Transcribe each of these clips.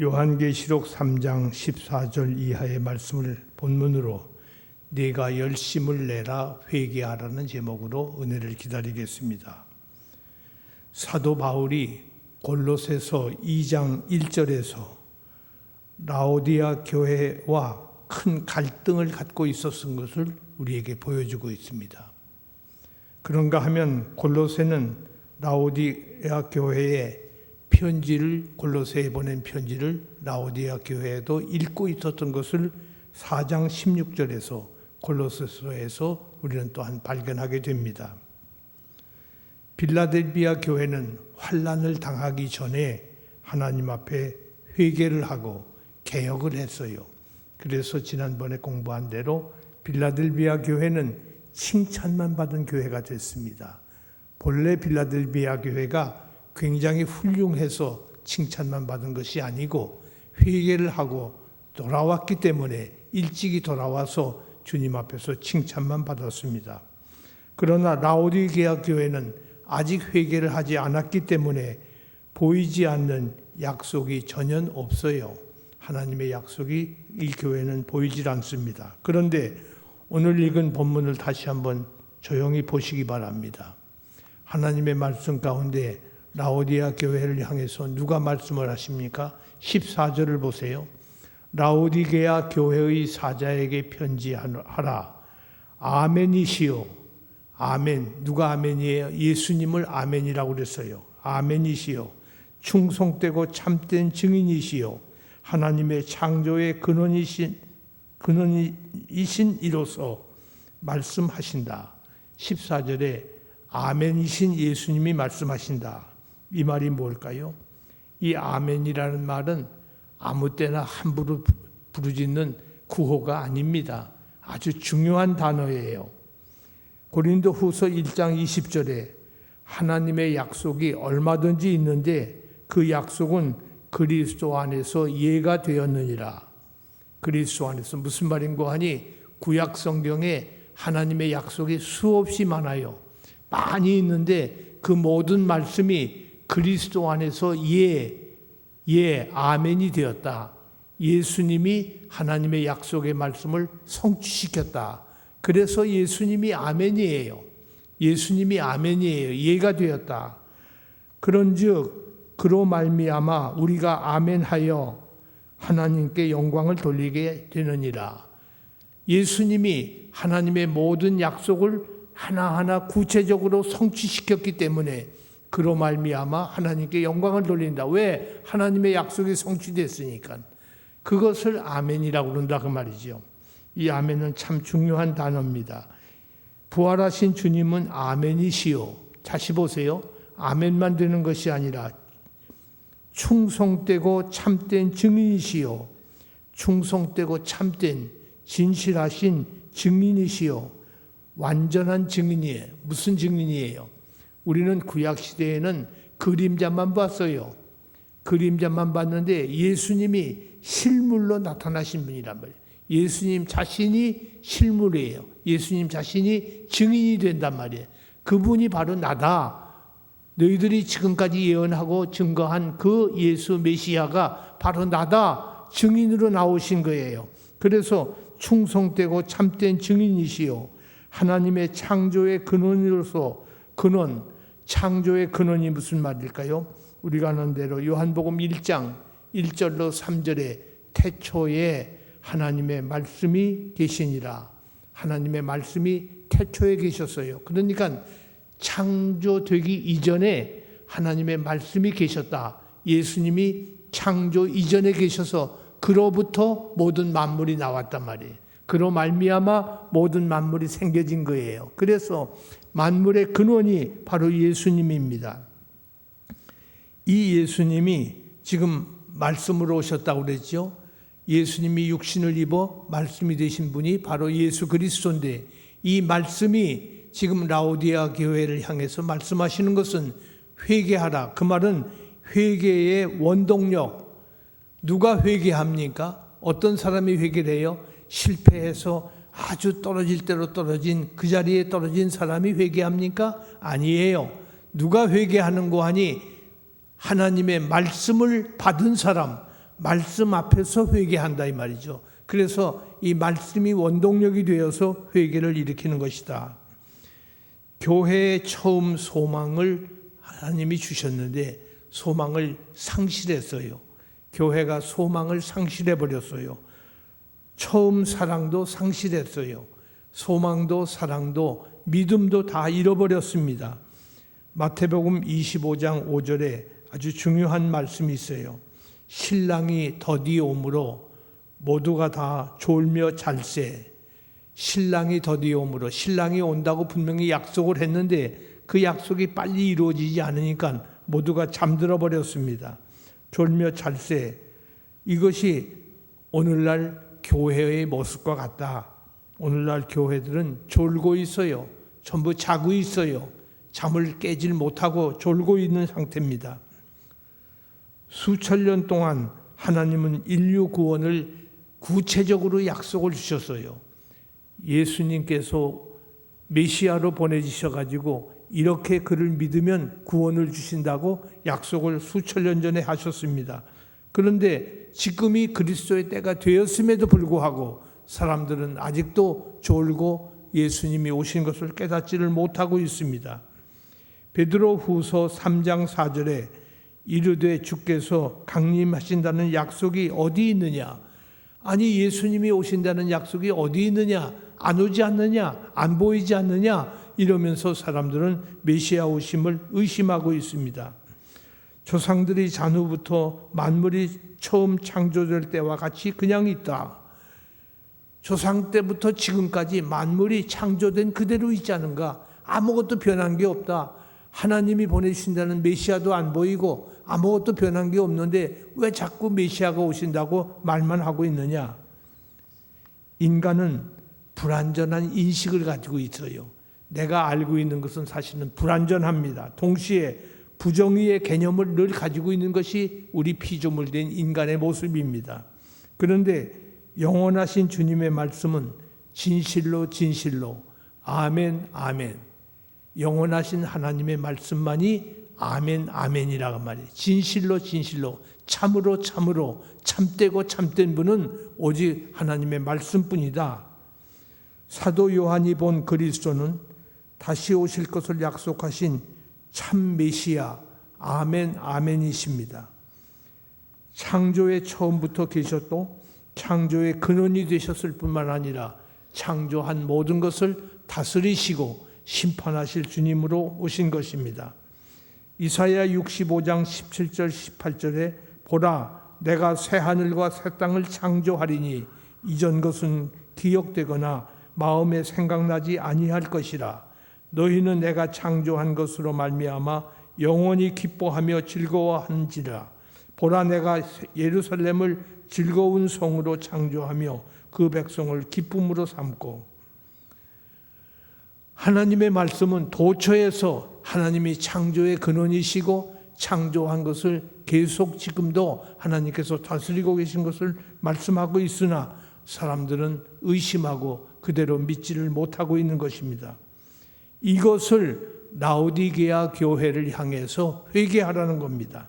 요한계시록 3장 14절 이하의 말씀을 본문으로 네가 열심을 내라 회개하라는 제목으로 은혜를 기다리겠습니다. 사도 바울이 골로새서 2장 1절에서 라오디아 교회와 큰 갈등을 갖고 있었던 것을 우리에게 보여주고 있습니다. 그런가 하면 골로새는 라오디아 교회에 골로새에 보낸 편지를 라오디아 교회에도 읽고 있었던 것을 4장 16절에서 골로새서에서 우리는 또한 발견하게 됩니다. 빌라델비아 교회는 환난을 당하기 전에 하나님 앞에 회개를 하고 개혁을 했어요. 그래서 지난번에 공부한 대로 빌라델비아 교회는 칭찬만 받은 교회가 됐습니다. 본래 빌라델비아 교회가 굉장히 훌륭해서 칭찬만 받은 것이 아니고 회개를 하고 돌아왔기 때문에 일찍이 돌아와서 주님 앞에서 칭찬만 받았습니다. 그러나 라오디게아 교회는 아직 회개를 하지 않았기 때문에 보이지 않는 약속이 전혀 없어요. 하나님의 약속이 이 교회는 보이질 않습니다. 그런데 오늘 읽은 본문을 다시 한번 조용히 보시기 바랍니다. 하나님의 말씀 가운데 라오디아 교회를 향해서 누가 말씀을 하십니까? 14절을 보세요. 라오디게아 교회의 사자에게 편지하라. 아멘이시요. 아멘. 누가 아멘이에요? 예수님을 아멘이라고 그랬어요. 아멘이시요. 충성되고 참된 증인이시요. 하나님의 창조의 근원이신 이로서 말씀하신다. 14절에 아멘이신 예수님이 말씀하신다. 이 말이 뭘까요? 이 아멘이라는 말은 아무 때나 함부로 부르짖는 구호가 아닙니다. 아주 중요한 단어예요. 고린도후서 1장 20절에 하나님의 약속이 얼마든지 있는데 그 약속은 그리스도 안에서 예가 되었느니라. 그리스도 안에서 무슨 말인고 하니 구약 성경에 하나님의 약속이 수없이 많아요. 많이 있는데 그 모든 말씀이 그리스도 안에서 아멘이 되었다. 예수님이 하나님의 약속의 말씀을 성취시켰다. 그래서 예수님이 아멘이에요. 예수님이 아멘이에요. 예가 되었다. 그런즉 그로 말미암아 우리가 아멘하여 하나님께 영광을 돌리게 되느니라. 예수님이 하나님의 모든 약속을 하나하나 구체적으로 성취시켰기 때문에 그로 말미암아 하나님께 영광을 돌린다. 왜? 하나님의 약속이 성취됐으니까. 그것을 아멘이라고 그런다 그 말이죠. 이 아멘은 참 중요한 단어입니다. 부활하신 주님은 아멘이시요. 다시 보세요. 아멘만 되는 것이 아니라 충성되고 참된 증인이시요. 충성되고 참된 진실하신 증인이시요. 완전한 증인이에요. 무슨 증인이에요? 우리는 구약시대에는 그림자만 봤어요. 그림자만 봤는데 예수님이 실물로 나타나신 분이란 말이에요. 예수님 자신이 실물이에요. 예수님 자신이 증인이 된단 말이에요. 그분이 바로 나다. 너희들이 지금까지 예언하고 증거한 그 예수 메시아가 바로 나다. 증인으로 나오신 거예요. 그래서 충성되고 참된 증인이시요. 하나님의 창조의 근원으로서 창조의 근원이 무슨 말일까요? 우리가 아는 대로 요한복음 1장 1절로 3절에 태초에 하나님의 말씀이 계시니라. 하나님의 말씀이 태초에 계셨어요. 그러니까 창조되기 이전에 하나님의 말씀이 계셨다. 예수님이 창조 이전에 계셔서 그로부터 모든 만물이 나왔단 말이에요. 그로 말미암아 모든 만물이 생겨진 거예요. 그래서 만물의 근원이 바로 예수님입니다. 이 예수님이 지금 말씀으로 오셨다고 그랬죠. 예수님이 육신을 입어 말씀이 되신 분이 바로 예수 그리스도인데 이 말씀이 지금 라오디아 교회를 향해서 말씀하시는 것은 회개하라. 그 말은 회개의 원동력. 누가 회개합니까? 어떤 사람이 회개를 해요? 실패해서 아주 떨어질 대로 떨어진 그 자리에 떨어진 사람이 회개합니까? 아니에요. 누가 회개하는 거 하니 하나님의 말씀을 받은 사람, 말씀 앞에서 회개한다 이 말이죠. 그래서 이 말씀이 원동력이 되어서 회개를 일으키는 것이다. 교회의 처음 소망을 하나님이 주셨는데 소망을 상실했어요. 교회가 소망을 상실해 버렸어요. 처음 사랑도 상실했어요. 소망도 사랑도 믿음도 다 잃어버렸습니다. 마태복음 25장 5절에 아주 중요한 말씀이 있어요. 신랑이 더디 오므로 모두가 다 졸며 잘세. 신랑이 더디 오므로, 신랑이 온다고 분명히 약속을 했는데 그 약속이 빨리 이루어지지 않으니까 모두가 잠들어 버렸습니다. 졸며 잘세. 이것이 오늘날 교회의 모습과 같다. 오늘날 교회들은 졸고 있어요. 전부 자고 있어요. 잠을 깨질 못하고 졸고 있는 상태입니다. 수천 년 동안 하나님은 인류 구원을 구체적으로 약속을 주셨어요. 예수님께서 메시아로 보내주셔가지고 이렇게 그를 믿으면 구원을 주신다고 약속을 수천 년 전에 하셨습니다. 그런데 지금이 그리스도의 때가 되었음에도 불구하고 사람들은 아직도 졸고 예수님이 오신 것을 깨닫지를 못하고 있습니다. 베드로 후서 3장 4절에 이르되 주께서 강림하신다는 약속이 어디 있느냐? 아니 예수님이 오신다는 약속이 어디 있느냐? 안 오지 않느냐? 안 보이지 않느냐? 이러면서 사람들은 메시아 오심을 의심하고 있습니다. 조상들이 잔후부터 만물이 처음 창조될 때와 같이 그냥 있다. 조상 때부터 지금까지 만물이 창조된 그대로 있지 않은가? 아무것도 변한 게 없다. 하나님이 보내주신다는 메시아도 안 보이고 아무것도 변한 게 없는데 왜 자꾸 메시아가 오신다고 말만 하고 있느냐? 인간은 불완전한 인식을 가지고 있어요. 내가 알고 있는 것은 사실은 불완전합니다. 동시에 부정의의 개념을 늘 가지고 있는 것이 우리 피조물된 인간의 모습입니다. 그런데 영원하신 주님의 말씀은 진실로 진실로 아멘 아멘. 영원하신 하나님의 말씀만이 아멘 아멘이라고 말이에요. 진실로 진실로 참으로 참으로 참되고 참된 분은 오직 하나님의 말씀뿐이다. 사도 요한이 본 그리스도는 다시 오실 것을 약속하신 참 메시아 아멘 아멘이십니다. 창조의 처음부터 계셨고 창조의 근원이 되셨을 뿐만 아니라 창조한 모든 것을 다스리시고 심판하실 주님으로 오신 것입니다. 이사야 65장 17절 18절에 보라 내가 새 하늘과 새 땅을 창조하리니 이전 것은 기억되거나 마음에 생각나지 아니할 것이라. 너희는 내가 창조한 것으로 말미암아 영원히 기뻐하며 즐거워하는지라. 보라 내가 예루살렘을 즐거운 성으로 창조하며 그 백성을 기쁨으로 삼고. 하나님의 말씀은 도처에서 하나님이 창조의 근원이시고 창조한 것을 계속 지금도 하나님께서 다스리고 계신 것을 말씀하고 있으나 사람들은 의심하고 그대로 믿지를 못하고 있는 것입니다. 이것을 라오디게아 교회를 향해서 회개하라는 겁니다.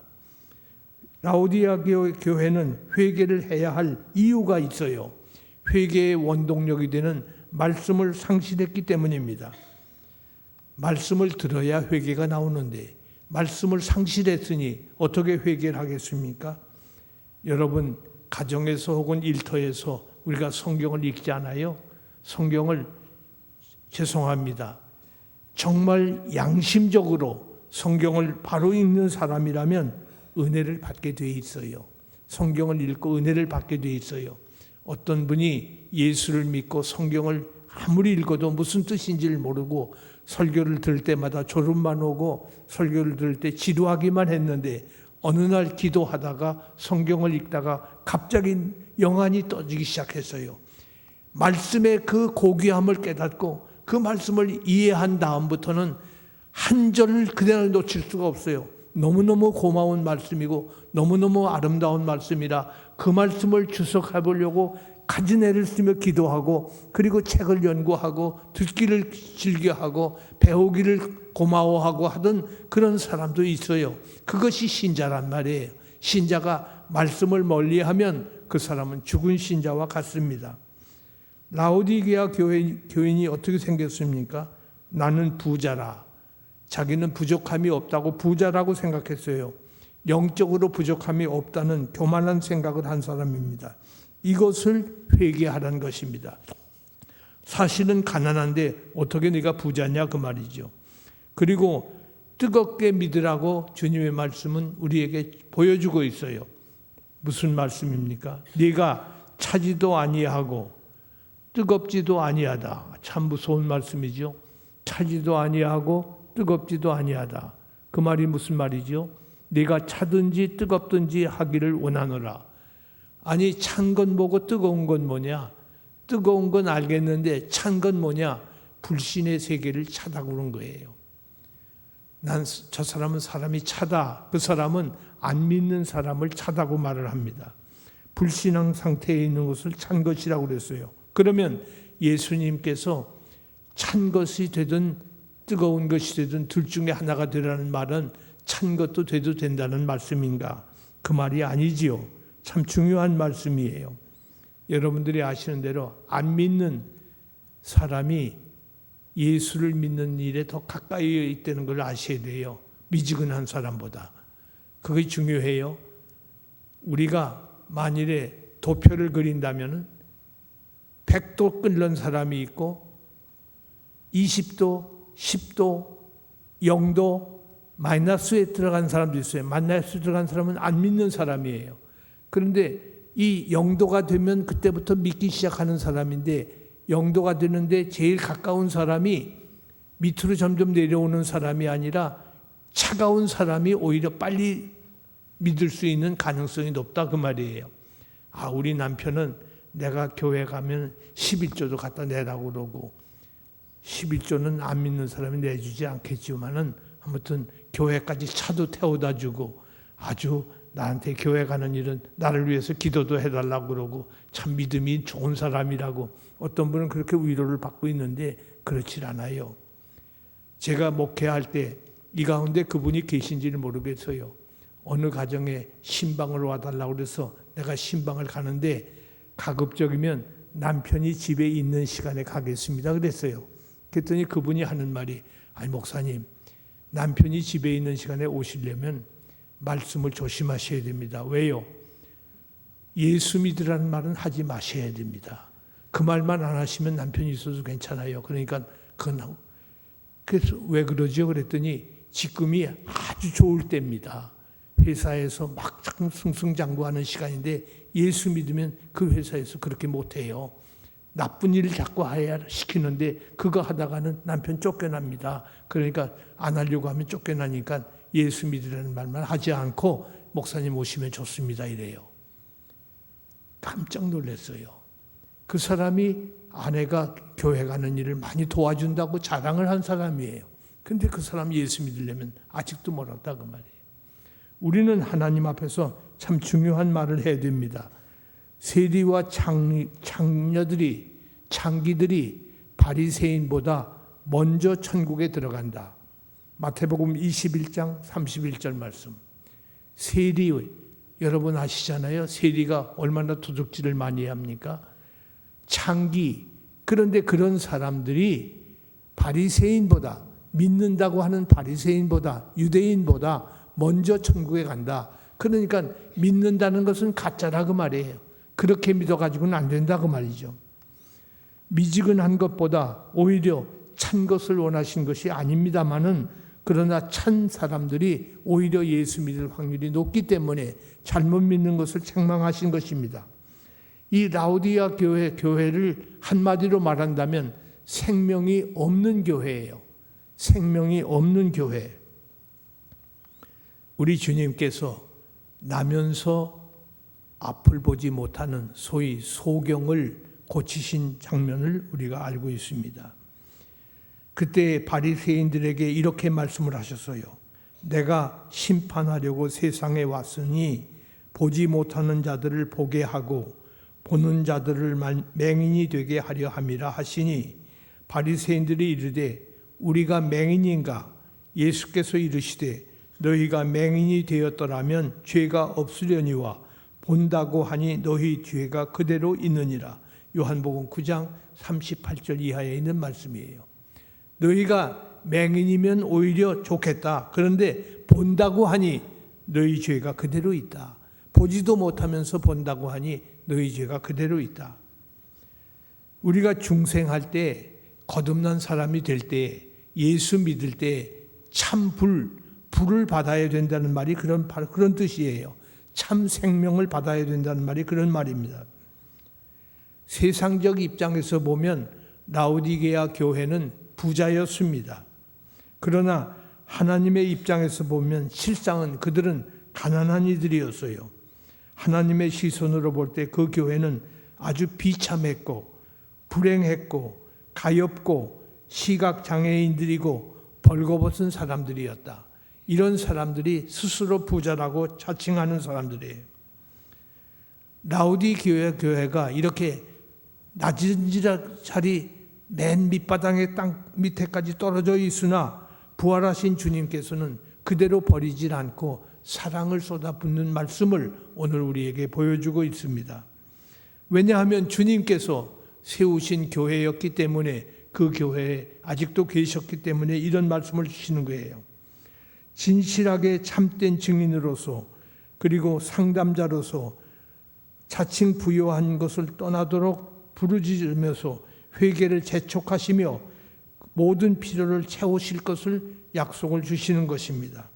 라오디게아 교회는 회개를 해야 할 이유가 있어요. 회개의 원동력이 되는 말씀을 상실했기 때문입니다. 말씀을 들어야 회개가 나오는데 말씀을 상실했으니 어떻게 회개를 하겠습니까? 여러분 가정에서 혹은 일터에서 우리가 성경을 읽지 않아요? 성경을 죄송합니다. 정말 양심적으로 성경을 바로 읽는 사람이라면 은혜를 받게 돼 있어요. 성경을 읽고 은혜를 받게 돼 있어요. 어떤 분이 예수를 믿고 성경을 아무리 읽어도 무슨 뜻인지를 모르고 설교를 들을 때마다 졸음만 오고 설교를 들을 때 지루하기만 했는데 어느 날 기도하다가 성경을 읽다가 갑자기 영안이 떠지기 시작했어요. 말씀의 그 고귀함을 깨닫고 그 말씀을 이해한 다음부터는 한 절을 그대로 놓칠 수가 없어요. 너무너무 고마운 말씀이고 너무너무 아름다운 말씀이라 그 말씀을 주석해 보려고 가진 애를 쓰며 기도하고 그리고 책을 연구하고 듣기를 즐겨하고 배우기를 고마워하고 하던 그런 사람도 있어요. 그것이 신자란 말이에요. 신자가 말씀을 멀리하면 그 사람은 죽은 신자와 같습니다. 라오디게아 교인이 어떻게 생겼습니까? 나는 부자라. 자기는 부족함이 없다고 부자라고 생각했어요. 영적으로 부족함이 없다는 교만한 생각을 한 사람입니다. 이것을 회개하라는 것입니다. 사실은 가난한데 어떻게 네가 부자냐 그 말이죠. 그리고 뜨겁게 믿으라고 주님의 말씀은 우리에게 보여주고 있어요. 무슨 말씀입니까? 네가 차지도 아니하고 뜨겁지도 아니하다. 참 무서운 말씀이죠. 차지도 아니하고 뜨겁지도 아니하다. 그 말이 무슨 말이죠? 네가 차든지 뜨겁든지 하기를 원하노라. 아니 찬 건 뭐고 뜨거운 건 뭐냐? 뜨거운 건 알겠는데 찬 건 뭐냐? 불신의 세계를 차다고 그런 거예요. 저 사람은 사람이 차다. 그 사람은 안 믿는 사람을 차다고 말을 합니다. 불신앙 상태에 있는 것을 찬 것이라고 그랬어요. 그러면 예수님께서 찬 것이 되든 뜨거운 것이 되든 둘 중에 하나가 되라는 말은 찬 것도 돼도 된다는 말씀인가? 그 말이 아니지요. 참 중요한 말씀이에요. 여러분들이 아시는 대로 안 믿는 사람이 예수를 믿는 일에 더 가까이 있다는 걸 아셔야 돼요. 미지근한 사람보다. 그게 중요해요. 우리가 만일에 도표를 그린다면 100도 끓는 사람이 있고 20도, 10도, 0도, 마이너스에 들어간 사람도 있어요. 마이너스에 들어간 사람은 안 믿는 사람이에요. 그런데 이 0도가 되면 그때부터 믿기 시작하는 사람인데 0도가 되는데 제일 가까운 사람이 밑으로 점점 내려오는 사람이 아니라 차가운 사람이 오히려 빨리 믿을 수 있는 가능성이 높다 그 말이에요. 아, 우리 남편은 내가 교회 가면 11조도 갖다 내라고 그러고 11조는 안 믿는 사람이 내주지 않겠지만은 아무튼 교회까지 차도 태워다 주고 아주 나한테 교회 가는 일은 나를 위해서 기도도 해달라고 그러고 참 믿음이 좋은 사람이라고 어떤 분은 그렇게 위로를 받고 있는데 그렇지 않아요. 제가 목회할 때 이 가운데 그분이 계신지를 모르겠어요. 어느 가정에 신방을 와달라고 그래서 내가 신방을 가는데 가급적이면 남편이 집에 있는 시간에 가겠습니다 그랬어요. 그랬더니 그분이 하는 말이 아니 목사님 남편이 집에 있는 시간에 오시려면 말씀을 조심하셔야 됩니다. 왜요? 예수 믿으라는 말은 하지 마셔야 됩니다. 그 말만 안 하시면 남편이 있어도 괜찮아요. 그러니까 그래서 왜 그러죠? 그랬더니 지금이 아주 좋을 때입니다. 회사에서 막 승승장구하는 시간인데 예수 믿으면 그 회사에서 그렇게 못해요. 나쁜 일을 자꾸 해야 시키는데 그거 하다가는 남편 쫓겨납니다. 그러니까 안 하려고 하면 쫓겨나니까 예수 믿으라는 말만 하지 않고 목사님 오시면 좋습니다 이래요. 깜짝 놀랐어요. 그 사람이 아내가 교회 가는 일을 많이 도와준다고 자랑을 한 사람이에요. 근데 그 사람이 예수 믿으려면 아직도 멀었다 그 말이에요. 우리는 하나님 앞에서 참 중요한 말을 해야 됩니다. 세리와 창기들이 바리새인보다 먼저 천국에 들어간다. 마태복음 21장 31절 말씀. 세리 여러분 아시잖아요. 세리가 얼마나 도둑질을 많이 합니까? 창기 그런데 그런 사람들이 바리새인보다 믿는다고 하는 바리새인보다 유대인보다 먼저 천국에 간다. 그러니까 믿는다는 것은 가짜라 그 말이에요. 그렇게 믿어가지고는 안 된다 그 말이죠. 미지근한 것보다 오히려 찬 것을 원하신 것이 아닙니다마는 그러나 찬 사람들이 오히려 예수 믿을 확률이 높기 때문에 잘못 믿는 것을 책망하신 것입니다. 이 라오디아 교회를 한마디로 말한다면 생명이 없는 교회예요. 생명이 없는 교회. 우리 주님께서 나면서 앞을 보지 못하는 소위 소경을 고치신 장면을 우리가 알고 있습니다. 그때 바리새인들에게 이렇게 말씀을 하셨어요. 내가 심판하려고 세상에 왔으니 보지 못하는 자들을 보게 하고 보는 자들을 맹인이 되게 하려 함이라 하시니 바리새인들이 이르되 우리가 맹인인가? 예수께서 이르시되 너희가 맹인이 되었더라면 죄가 없으려니와 본다고 하니 너희 죄가 그대로 있느니라. 요한복음 9장 38절 이하에 있는 말씀이에요. 너희가 맹인이면 오히려 좋겠다. 그런데 본다고 하니 너희 죄가 그대로 있다. 보지도 못하면서 본다고 하니 너희 죄가 그대로 있다. 우리가 중생할 때, 거듭난 사람이 될 때, 예수 믿을 때 참 불을 받아야 된다는 말이 그런 뜻이에요. 참 생명을 받아야 된다는 말이 그런 말입니다. 세상적 입장에서 보면 라오디게아 교회는 부자였습니다. 그러나 하나님의 입장에서 보면 실상은 그들은 가난한 이들이었어요. 하나님의 시선으로 볼 때 그 교회는 아주 비참했고 불행했고 가엾고 시각장애인들이고 벌거벗은 사람들이었다. 이런 사람들이 스스로 부자라고 자칭하는 사람들이에요. 라오디게아 교회가 이렇게 낮은 자리 맨 밑바닥에 땅 밑에까지 떨어져 있으나 부활하신 주님께서는 그대로 버리질 않고 사랑을 쏟아붓는 말씀을 오늘 우리에게 보여주고 있습니다. 왜냐하면 주님께서 세우신 교회였기 때문에 그 교회에 아직도 계셨기 때문에 이런 말씀을 주시는 거예요. 진실하게 참된 증인으로서 그리고 상담자로서 자칭 부요한 것을 떠나도록 부르짖으면서 회개를 재촉하시며 모든 필요를 채우실 것을 약속을 주시는 것입니다.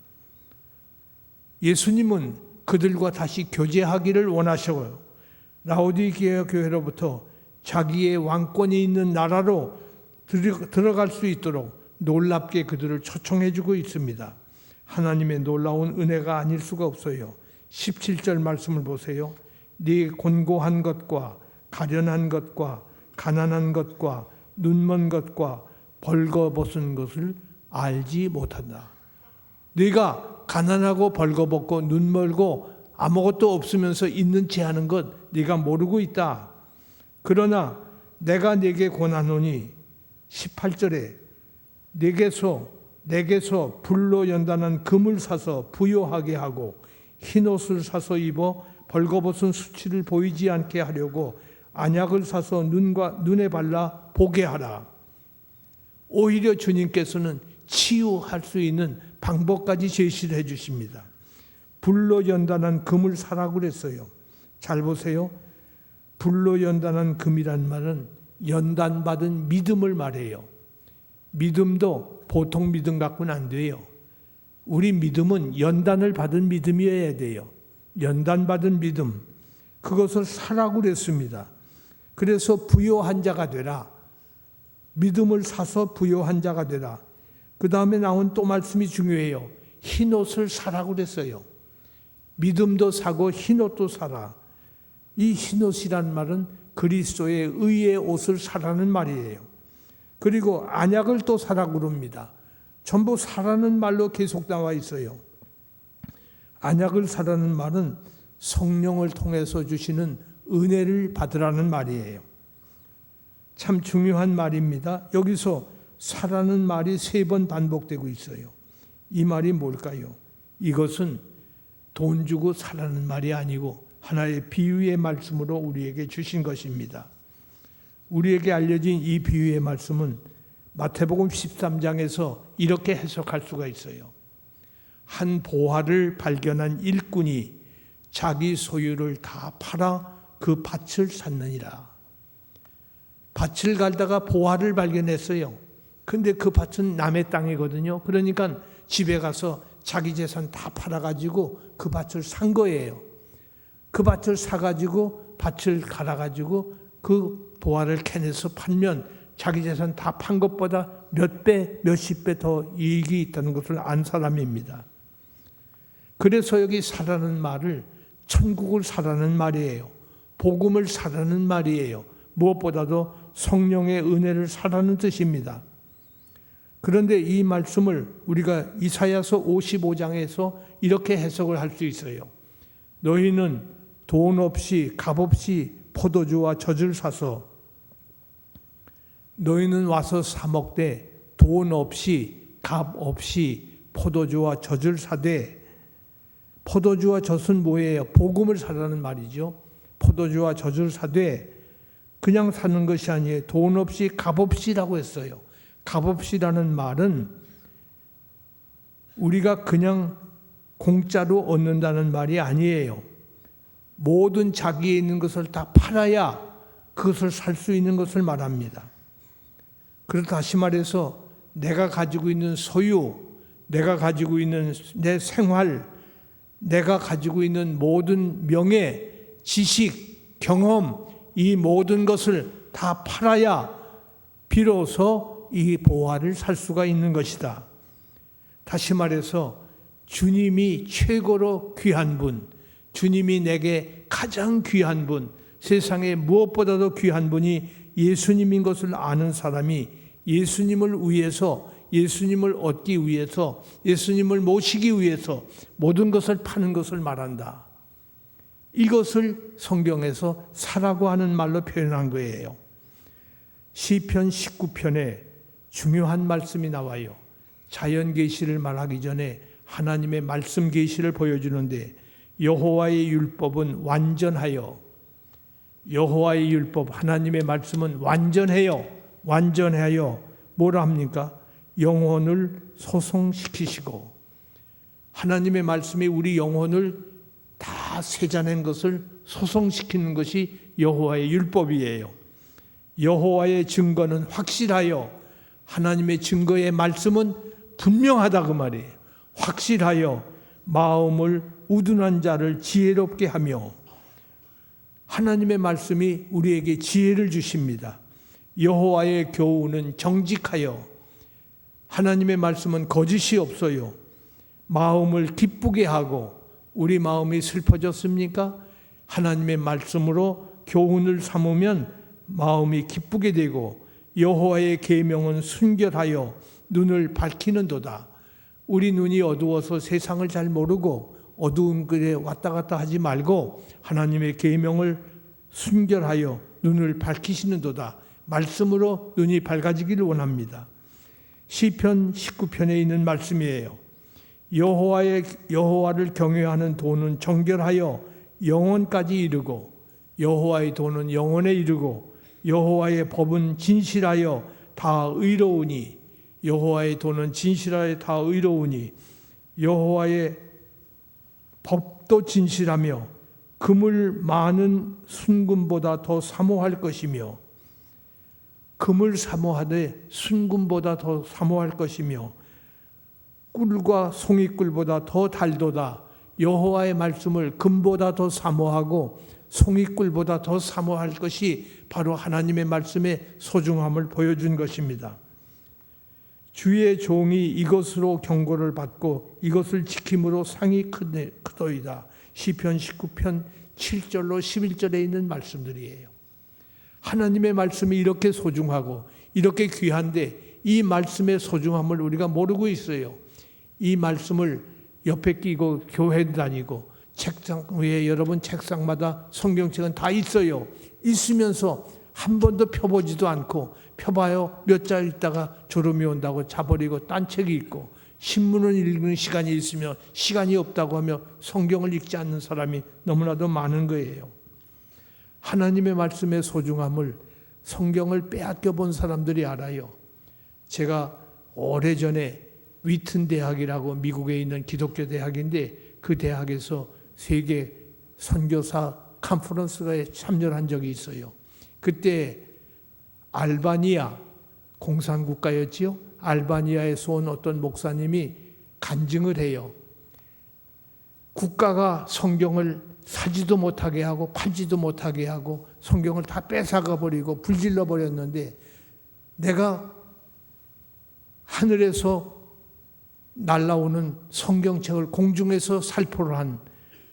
예수님은 그들과 다시 교제하기를 원하셔요. 라오디게아 교회로부터 자기의 왕권이 있는 나라로 들어갈 수 있도록 놀랍게 그들을 초청해 주고 있습니다. 하나님의 놀라운 은혜가 아닐 수가 없어요. 17절 말씀을 보세요. 네 곤고한 것과 가련한 것과 가난한 것과 눈먼 것과 벌거벗은 것을 알지 못한다. 네가 가난하고 벌거벗고 눈멀고 아무것도 없으면서 있는 채 하는 것 네가 모르고 있다. 그러나 내가 네게 권하노니 18절에 내게서 불로 연단한 금을 사서 부요하게 하고 흰옷을 사서 입어 벌거벗은 수치를 보이지 않게 하려고 안약을 사서 눈에 발라 보게 하라. 오히려 주님께서는 치유할 수 있는 방법까지 제시를 해 주십니다. 불로 연단한 금을 사라고 그랬어요. 잘 보세요. 불로 연단한 금이란 말은 연단받은 믿음을 말해요. 믿음도 보통 믿음 갖고는 안 돼요. 우리 믿음은 연단을 받은 믿음이어야 돼요. 연단받은 믿음. 그것을 사라고 그랬습니다. 그래서 부요한 자가 되라. 믿음을 사서 부요한 자가 되라. 그 다음에 나온 또 말씀이 중요해요. 흰옷을 사라고 그랬어요. 믿음도 사고 흰옷도 사라. 이 흰옷이란 말은 그리스도의 의의 옷을 사라는 말이에요. 그리고 안약을 또 사라고 그럽니다. 전부 사라는 말로 계속 나와 있어요. 안약을 사라는 말은 성령을 통해서 주시는 은혜를 받으라는 말이에요. 참 중요한 말입니다. 여기서 사라는 말이 3번 반복되고 있어요. 이 말이 뭘까요? 이것은 돈 주고 사라는 말이 아니고 하나의 비유의 말씀으로 우리에게 주신 것입니다. 우리에게 알려진 이 비유의 말씀은 마태복음 13장에서 이렇게 해석할 수가 있어요. 한 보화를 발견한 일꾼이 자기 소유를 다 팔아 그 밭을 샀느니라. 밭을 갈다가 보화를 발견했어요. 근데 그 밭은 남의 땅이거든요. 그러니까 집에 가서 자기 재산 다 팔아가지고 그 밭을 산 거예요. 그 밭을 사가지고 밭을 갈아가지고 그 보화를 캐내서 팔면 자기 재산 다 판 것보다 몇 배, 몇십 배 더 이익이 있다는 것을 안 사람입니다. 그래서 여기 사라는 말을 천국을 사라는 말이에요. 복음을 사라는 말이에요. 무엇보다도 성령의 은혜를 사라는 뜻입니다. 그런데 이 말씀을 우리가 이사야서 55장에서 이렇게 해석을 할 수 있어요. 너희는 돈 없이 값 없이 포도주와 젖을 사서 너희는 와서 사 먹되 돈 없이 값 없이 포도주와 젖을 사되, 포도주와 젖은 뭐예요? 복음을 사라는 말이죠. 포도주와 젖을 사되 그냥 사는 것이 아니에요. 돈 없이 값없이라고 했어요. 값없이라는 말은 우리가 그냥 공짜로 얻는다는 말이 아니에요. 모든 자기에 있는 것을 다 팔아야 그것을 살 수 있는 것을 말합니다. 그래서 다시 말해서 내가 가지고 있는 소유, 내가 가지고 있는 내 생활, 내가 가지고 있는 모든 명예, 지식, 경험, 이 모든 것을 다 팔아야 비로소 이 보화를 살 수가 있는 것이다. 다시 말해서 주님이 최고로 귀한 분, 주님이 내게 가장 귀한 분, 세상에 무엇보다도 귀한 분이 예수님인 것을 아는 사람이 예수님을 위해서, 예수님을 얻기 위해서, 예수님을 모시기 위해서 모든 것을 파는 것을 말한다. 이것을 성경에서 사라고 하는 말로 표현한 거예요. 시편 19편에 중요한 말씀이 나와요. 자연 계시를 말하기 전에 하나님의 말씀 계시를 보여주는데, 여호와의 율법은 완전하여, 여호와의 율법, 하나님의 말씀은 완전해요. 완전하여 뭐라 합니까? 영혼을 소성시키시고, 하나님의 말씀이 우리 영혼을 다 세자낸 것을 소성시키는 것이 여호와의 율법이에요. 여호와의 증거는 확실하여, 하나님의 증거의 말씀은 분명하다 그 말이에요. 확실하여 마음을 우둔한 자를 지혜롭게 하며, 하나님의 말씀이 우리에게 지혜를 주십니다. 여호와의 교훈은 정직하여, 하나님의 말씀은 거짓이 없어요. 마음을 기쁘게 하고, 우리 마음이 슬퍼졌습니까? 하나님의 말씀으로 교훈을 삼으면 마음이 기쁘게 되고, 여호와의 계명은 순결하여 눈을 밝히는도다. 우리 눈이 어두워서 세상을 잘 모르고 어두운 길에 왔다 갔다 하지 말고 하나님의 계명을 순결하여 눈을 밝히시는도다. 말씀으로 눈이 밝아지기를 원합니다. 시편 19편에 있는 말씀이에요. 여호와를 경외하는 도는 정결하여 영혼까지 이르고, 여호와의 도는 영혼에 이르고, 여호와의 법은 진실하여 다 의로우니, 여호와의 도는 진실하여 다 의로우니, 여호와의 법도 진실하며 금을 많은 순금보다 더 사모할 것이며, 금을 사모하되 순금보다 더 사모할 것이며, 꿀과 송이꿀보다 더 달도다. 여호와의 말씀을 금보다 더 사모하고 송이꿀보다 더 사모할 것이 바로 하나님의 말씀의 소중함을 보여준 것입니다. 주의 종이 이것으로 경고를 받고 이것을 지킴으로 상이 크도이다. 시편 19편 7절로 11절에 있는 말씀들이에요. 하나님의 말씀이 이렇게 소중하고 이렇게 귀한데 이 말씀의 소중함을 우리가 모르고 있어요. 이 말씀을 옆에 끼고 교회 다니고 책상 위에 여러분 책상마다 성경책은 다 있어요. 있으면서 한 번도 펴보지도 않고, 펴봐요 몇 장 있다가 졸음이 온다고 자버리고 딴 책이 있고, 신문을 읽는 시간이 있으며 시간이 없다고 하며 성경을 읽지 않는 사람이 너무나도 많은 거예요. 하나님의 말씀의 소중함을, 성경을 빼앗겨 본 사람들이 알아요. 제가 오래전에 위튼 대학이라고 미국에 있는 기독교 대학인데, 그 대학에서 세계 선교사 컨퍼런스에 참여한 적이 있어요. 그때 알바니아 공산국가였지요. 알바니아에서 온 어떤 목사님이 간증을 해요. 국가가 성경을 사지도 못하게 하고 팔지도 못하게 하고 성경을 다 뺏어가 버리고 불질러 버렸는데, 내가 하늘에서 날아오는 성경책을 공중에서 살포를 한,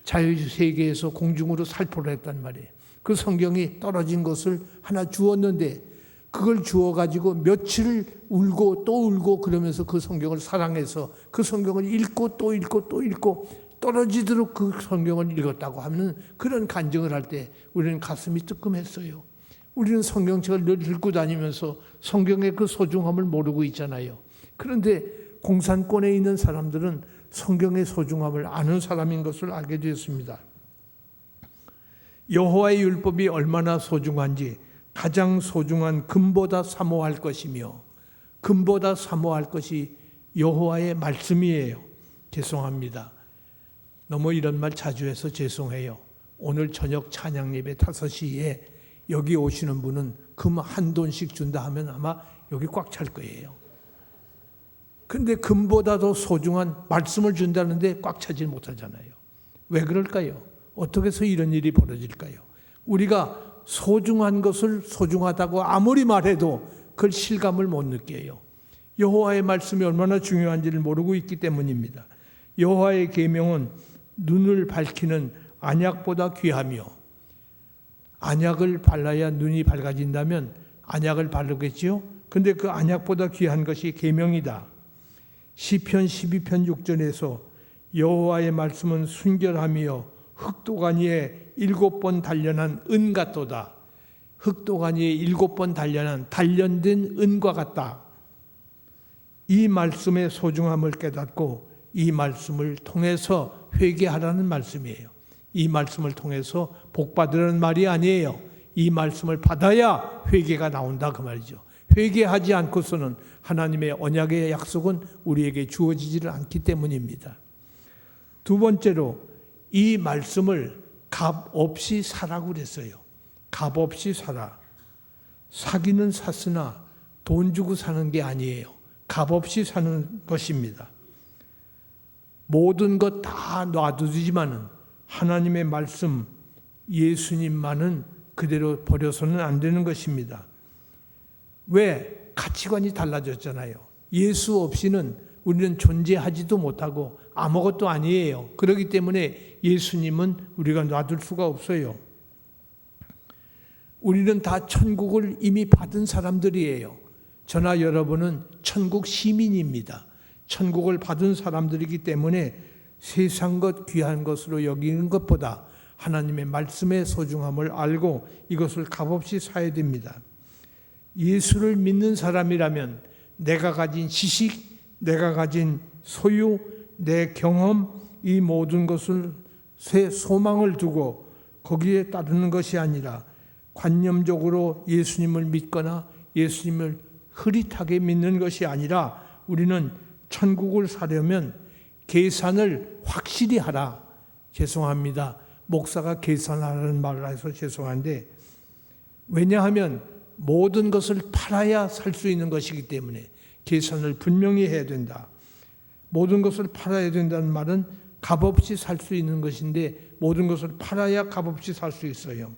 자유세계에서 공중으로 살포를 했단 말이에요. 그 성경이 떨어진 것을 하나 주었는데, 그걸 주어가지고 며칠 울고 또 울고 그러면서 그 성경을 사랑해서 그 성경을 읽고 또 읽고 또 읽고 떨어지도록 그 성경을 읽었다고 하는 그런 간증을 할 때 우리는 가슴이 뜨끔했어요. 우리는 성경책을 늘 읽고 다니면서 성경의 그 소중함을 모르고 있잖아요. 그런데 공산권에 있는 사람들은 성경의 소중함을 아는 사람인 것을 알게 되었습니다. 여호와의 율법이 얼마나 소중한지 가장 소중한 금보다 사모할 것이며 금보다 사모할 것이 여호와의 말씀이에요. 죄송합니다. 너무 이런 말 자주 해서 죄송해요. 오늘 저녁 찬양 예배 5시에 여기 오시는 분은 금 한 돈씩 준다 하면 아마 여기 꽉 찰 거예요. 근데 금보다 더 소중한 말씀을 준다는데 꽉 차지 못하잖아요. 왜 그럴까요? 어떻게 해서 이런 일이 벌어질까요? 우리가 소중한 것을 소중하다고 아무리 말해도 그걸 실감을 못 느껴요. 여호와의 말씀이 얼마나 중요한지를 모르고 있기 때문입니다. 여호와의 계명은 눈을 밝히는 안약보다 귀하며, 안약을 발라야 눈이 밝아진다면 안약을 바르겠지요. 근데 그 안약보다 귀한 것이 계명이다. 시편 12편 6절에서 여호와의 말씀은 순결하며 흑도간 위에 7번 단련한 은 같도다. 흑도간 위에 7번 단련된 은과 같다. 이 말씀의 소중함을 깨닫고 이 말씀을 통해서 회개하라는 말씀이에요. 이 말씀을 통해서 복 받으라는 말이 아니에요. 이 말씀을 받아야 회개가 나온다 그 말이죠. 회개하지 않고서는 하나님의 언약의 약속은 우리에게 주어지지를 않기 때문입니다. 두 번째로 이 말씀을 값 없이 사라고 그랬어요. 값 없이 사라. 사기는 샀으나 돈 주고 사는 게 아니에요. 값 없이 사는 것입니다. 모든 것 다 놔두지만은 하나님의 말씀, 예수님만은 그대로 버려서는 안 되는 것입니다. 왜? 가치관이 달라졌잖아요. 예수 없이는 우리는 존재하지도 못하고 아무것도 아니에요. 그렇기 때문에 예수님은 우리가 놔둘 수가 없어요. 우리는 다 천국을 이미 받은 사람들이에요. 저나 여러분은 천국 시민입니다. 천국을 받은 사람들이기 때문에 세상 것 귀한 것으로 여기는 것보다 하나님의 말씀의 소중함을 알고 이것을 값없이 사야 됩니다. 예수를 믿는 사람이라면 내가 가진 지식, 내가 가진 소유, 내 경험, 이 모든 것을 새 소망을 두고 거기에 따르는 것이 아니라 관념적으로 예수님을 믿거나 예수님을 흐릿하게 믿는 것이 아니라 우리는 천국을 사려면 계산을 확실히 하라. 죄송합니다. 목사가 계산하라는 말을 해서 죄송한데, 왜냐하면 모든 것을 팔아야 살 수 있는 것이기 때문에 계산을 분명히 해야 된다. 모든 것을 팔아야 된다는 말은 값없이 살 수 있는 것인데 모든 것을 팔아야 값없이 살 수 있어요.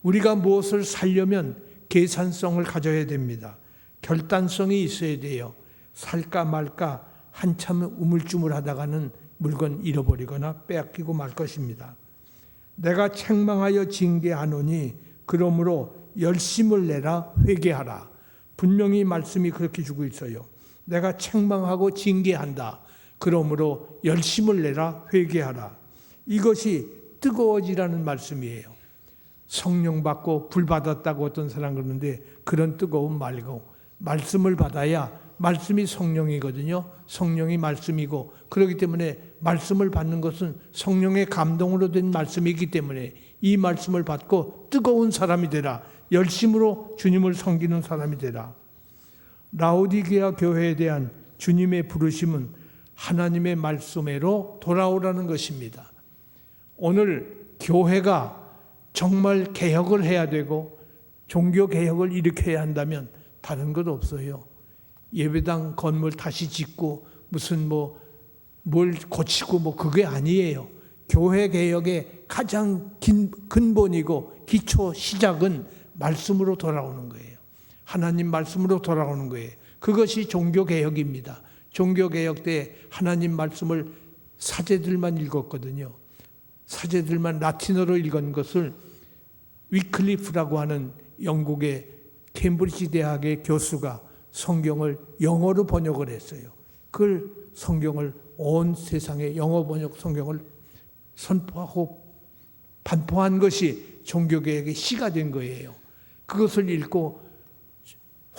우리가 무엇을 살려면 계산성을 가져야 됩니다. 결단성이 있어야 돼요. 살까 말까 한참 우물쭈물하다가는 물건 잃어버리거나 빼앗기고 말 것입니다. 내가 책망하여 징계하노니 그러므로 열심을 내라 회개하라. 분명히 말씀이 그렇게 주고 있어요. 내가 책망하고 징계한다. 그러므로 열심을 내라 회개하라. 이것이 뜨거워지라는 말씀이에요. 성령 받고 불 받았다고 어떤 사람 그러는데 그런 뜨거움 말고 말씀을 받아야, 말씀이 성령이거든요. 성령이 말씀이고, 그렇기 때문에 말씀을 받는 것은 성령의 감동으로 된 말씀이기 때문에 이 말씀을 받고 뜨거운 사람이 되라. 열심으로 주님을 섬기는 사람이 되라. 라오디게아 교회에 대한 주님의 부르심은 하나님의 말씀으로 돌아오라는 것입니다. 오늘 교회가 정말 개혁을 해야 되고 종교 개혁을 일으켜야 한다면 다른 것 없어요. 예배당 건물 다시 짓고 무슨 뭘 고치고 그게 아니에요. 교회 개혁의 가장 근본이고 기초 시작은 말씀으로 돌아오는 거예요. 하나님 말씀으로 돌아오는 거예요. 그것이 종교 개혁입니다. 종교 개혁 때 하나님 말씀을 사제들만 읽었거든요. 사제들만 라틴어로 읽은 것을 위클리프라고 하는 영국의 캠브리지 대학의 교수가 성경을 영어로 번역을 했어요. 그걸 성경을 온 세상에 영어 번역 성경을 선포하고 반포한 것이 종교개혁의 시가 된 거예요. 그것을 읽고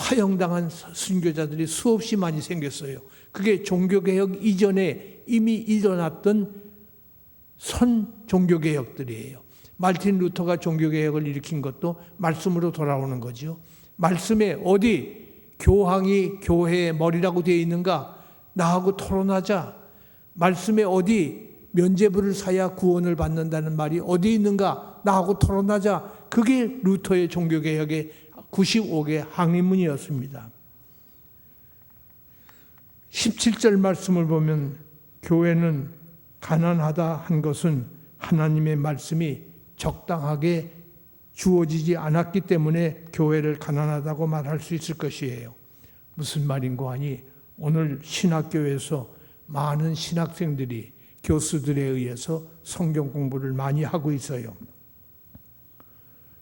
화형당한 순교자들이 수없이 많이 생겼어요. 그게 종교개혁 이전에 이미 일어났던 선 종교개혁들이에요. 말틴 루터가 종교개혁을 일으킨 것도 말씀으로 돌아오는 거죠. 말씀에 어디 교황이 교회의 머리라고 되어 있는가? 나하고 토론하자. 말씀에 어디 면죄부를 사야 구원을 받는다는 말이 어디 있는가? 나하고 토론하자. 그게 루터의 종교개혁의 95개 항의문이었습니다. 17절 말씀을 보면 교회는 가난하다 한 것은 하나님의 말씀이 적당하게 주어지지 않았기 때문에 교회를 가난하다고 말할 수 있을 것이에요. 무슨 말인고 하니 오늘 신학교에서 많은 신학생들이 교수들에 의해서 성경 공부를 많이 하고 있어요.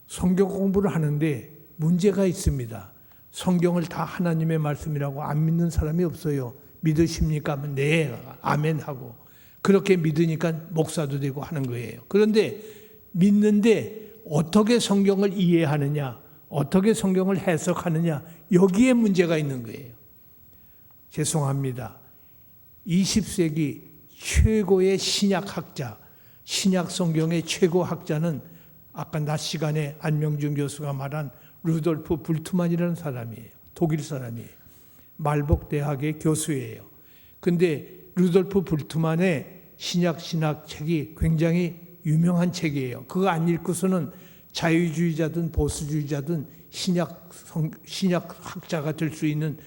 성경 공부를 하는데 문제가 있습니다. 성경을 다 하나님의 말씀이라고 안 믿는 사람이 없어요. 믿으십니까? 하면 네, 아멘 하고 그렇게 믿으니까 목사도 되고 하는 거예요. 그런데 믿는데 어떻게 성경을 이해하느냐, 어떻게 성경을 해석하느냐, 여기에 문제가 있는 거예요. 죄송합니다. 20세기 최고의 신약학자, 신약 성경의 최고 학자는 아까 낮 시간에 안명준 교수가 말한 루돌프 불트만이라는 사람이에요. 독일 사람이에요. 말복 대학의 교수예요. 근데 루돌프 불트만의 신약 책이 굉장히 유명한 책이에요. 그거 안 읽고서는 자유주의자든 보수주의자든 신약학자가 될 수 있는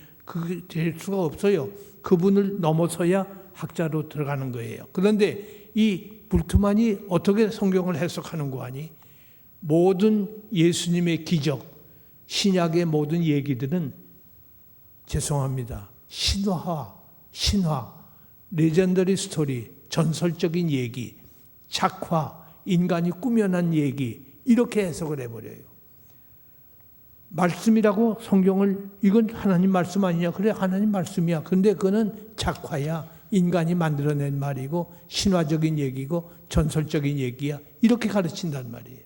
될 수가 없어요. 그분을 넘어서야 학자로 들어가는 거예요. 그런데 이 불트만이 어떻게 성경을 해석하는고 하니 모든 예수님의 기적, 신약의 모든 얘기들은 죄송합니다. 신화, 레전더리 스토리, 전설적인 얘기, 작화, 인간이 꾸며낸 얘기 이렇게 해석을 해버려요. 말씀이라고 성경을 이건 하나님 말씀 아니냐? 그래 하나님 말씀이야. 근데 그거는 작화야. 인간이 만들어낸 말이고 신화적인 얘기고 전설적인 얘기야. 이렇게 가르친단 말이에요.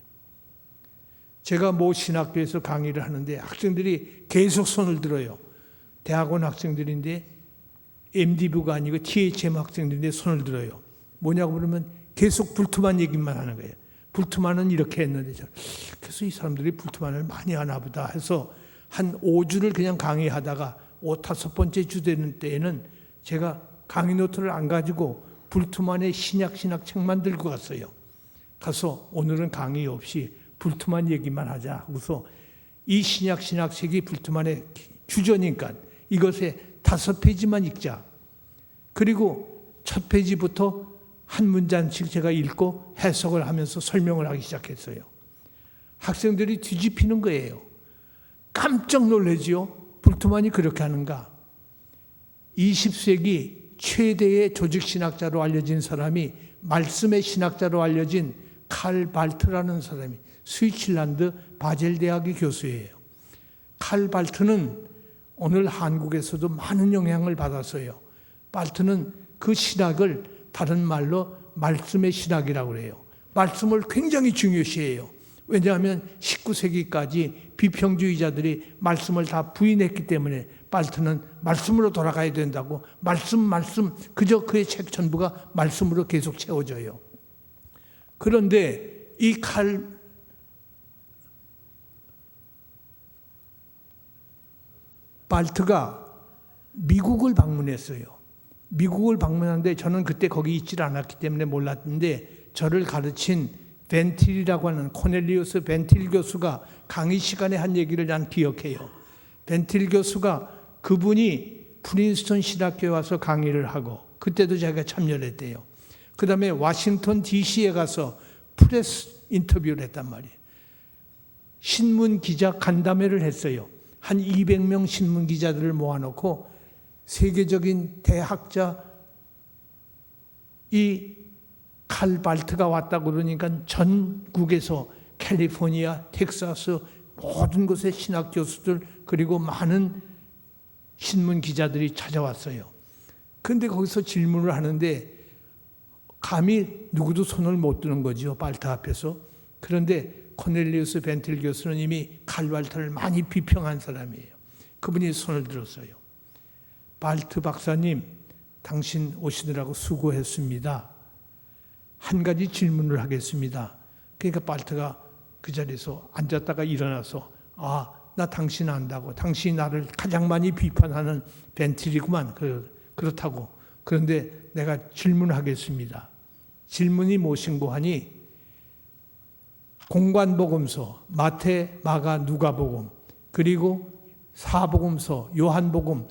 제가 모 신학교에서 강의를 하는데 학생들이 계속 손을 들어요. 대학원 학생들인데 MD부가 아니고 THM 학생들인데 손을 들어요. 뭐냐고 그러면 계속 불트만 얘기만 하는 거예요. 불트만은 이렇게 했는데 그래서 이 사람들이 불트만을 많이 하나 보다 해서 한 5주를 그냥 강의하다가 5번째 주 되는 때에는 제가 강의 노트를 안 가지고 불트만의 신약 책만 들고 갔어요. 가서 오늘은 강의 없이 불트만 얘기만 하자 하고서 이 신약 책이 불트만의 주저니까 이것에 5페이지만 읽자. 그리고 첫 페이지부터 한 문장씩 제가 읽고 해석을 하면서 설명을 하기 시작했어요. 학생들이 뒤집히는 거예요. 깜짝 놀라지요. 불트만이 그렇게 하는가. 20세기 최대의 조직신학자로 알려진 사람이 말씀의 신학자로 알려진 칼 발트라는 사람이 스위tzerlande 바젤 대학의 교수예요. 칼 발트는 오늘 한국에서도 많은 영향을 받았어요. 발트는 그 신학을 다른 말로 말씀의 신학이라고 그래요. 말씀을 굉장히 중요시해요. 왜냐하면 19세기까지 비평주의자들이 말씀을 다 부인했기 때문에 발트는 말씀으로 돌아가야 된다고 말씀 그저 그의 책 전부가 말씀으로 계속 채워져요. 그런데 이 발트가 미국을 방문했어요. 미국을 방문하는데 저는 그때 거기 있질 않았기 때문에 몰랐는데 저를 가르친 벤틸이라고 하는 코넬리우스 벤틸 교수가 강의 시간에 한 얘기를 난 기억해요. 벤틸 교수가 그분이 프린스턴 신학교에 와서 강의를 하고 그때도 제가 참여를 했대요. 그 다음에 워싱턴 DC에 가서 프레스 인터뷰를 했단 말이에요. 신문 기자 간담회를 했어요. 한 200명 신문 기자들을 모아놓고 세계적인 대학자 이 칼 발트가 왔다고 그러니까 전국에서 캘리포니아, 텍사스 모든 곳의 신학 교수들 그리고 많은 신문 기자들이 찾아왔어요. 그런데 거기서 질문을 하는데 감히 누구도 손을 못 드는 거죠. 발트 앞에서. 그런데 코넬리우스 벤틸 교수는 이미 칼 발트를 많이 비평한 사람이에요. 그분이 손을 들었어요. 발트 박사님, 당신 오시느라고 수고했습니다. 한 가지 질문을 하겠습니다. 그러니까 발트가 그 자리에서 앉았다가 일어나서 나 당신 안다고. 당신이 나를 가장 많이 비판하는 벤틀이구만. 그렇다고. 그런데 내가 질문하겠습니다. 질문이 무엇인고 하니 공관복음서, 마태, 마가, 누가복음, 그리고 사복음서, 요한복음,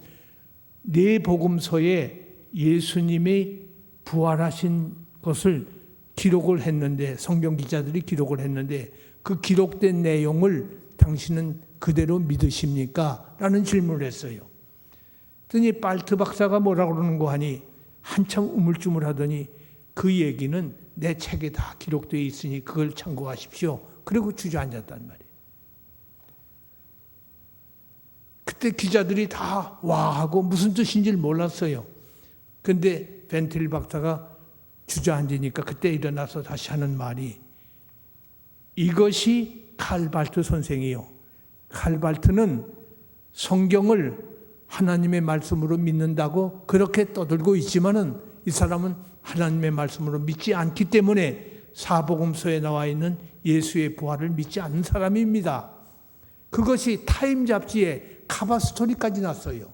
네 복음서에 예수님이 부활하신 것을 기록을 했는데, 성경 기자들이 기록을 했는데 그 기록된 내용을 당신은 그대로 믿으십니까? 라는 질문을 했어요. 그랬더니 발트 박사가 뭐라고 그러는고 하니 한참 우물쭈물하더니 그 얘기는 내 책에 다 기록되어 있으니 그걸 참고하십시오. 그리고 주저앉았단 말이에요. 그때 기자들이 다 와 하고 무슨 뜻인지를 몰랐어요. 그런데 벤틀 박사가 주저앉으니까 그때 일어나서 다시 하는 말이 이것이 칼 발트 선생이요. 칼 발트는 성경을 하나님의 말씀으로 믿는다고 그렇게 떠들고 있지만은 이 사람은 하나님의 말씀으로 믿지 않기 때문에 사복음서에 나와 있는 예수의 부활을 믿지 않는 사람입니다. 그것이 타임 잡지에 카바 스토리까지 났어요.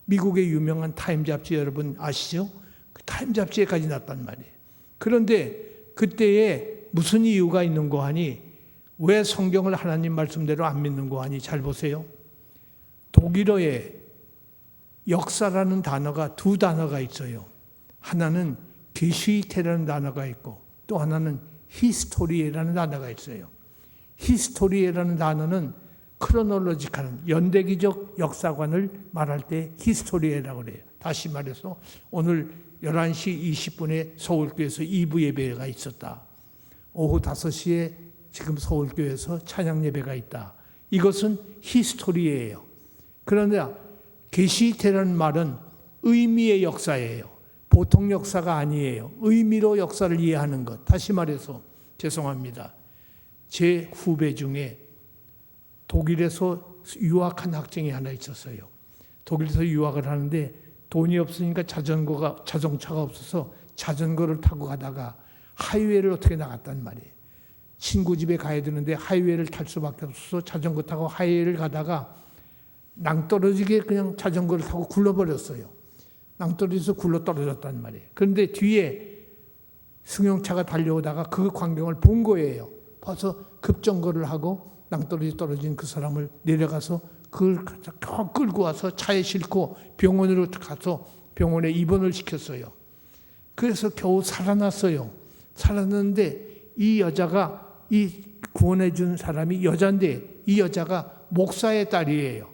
미국의 유명한 타임 잡지 여러분 아시죠? 그 타임 잡지에까지 났단 말이에요. 그런데 그때에 무슨 이유가 있는 거 하니 왜 성경을 하나님 말씀대로 안 믿는 거 하니 잘 보세요. 독일어에 역사라는 단어가 두 단어가 있어요. 하나는 게시테라는 단어가 있고 또 하나는 히스토리에라는 단어가 있어요. 히스토리에라는 단어는 크로놀로지컬한 연대기적 역사관을 말할 때 히스토리에라고 그래요. 다시 말해서 오늘 11시 20분에 서울교회에서 2부 예배가 있었다. 오후 5시에 지금 서울교회에서 찬양 예배가 있다. 이것은 히스토리예요. 그런데 게시테라는 말은 의미의 역사예요. 보통 역사가 아니에요. 의미로 역사를 이해하는 것. 다시 말해서 죄송합니다. 제 후배 중에 독일에서 유학한 학생이 하나 있었어요. 독일에서 유학을 하는데 돈이 없으니까 자동차가 없어서 자전거를 타고 가다가 하이웨이를 어떻게 나갔단 말이에요. 친구 집에 가야 되는데 하이웨이를 탈 수밖에 없어서 자전거 타고 하이웨이를 가다가 낭떠러지게 그냥 자전거를 타고 굴러버렸어요. 낭떠러지에서 굴러 떨어졌단 말이에요. 그런데 뒤에 승용차가 달려오다가 그 광경을 본 거예요. 봐서 급정거를 하고 낭떠러지 떨어진 그 사람을 내려가서 그걸 끌고 와서 차에 싣고 병원으로 가서 병원에 입원을 시켰어요. 그래서 겨우 살아났어요. 살아났는데 이 여자가 이 구원해 준 사람이 여자인데 이 여자가 목사의 딸이에요.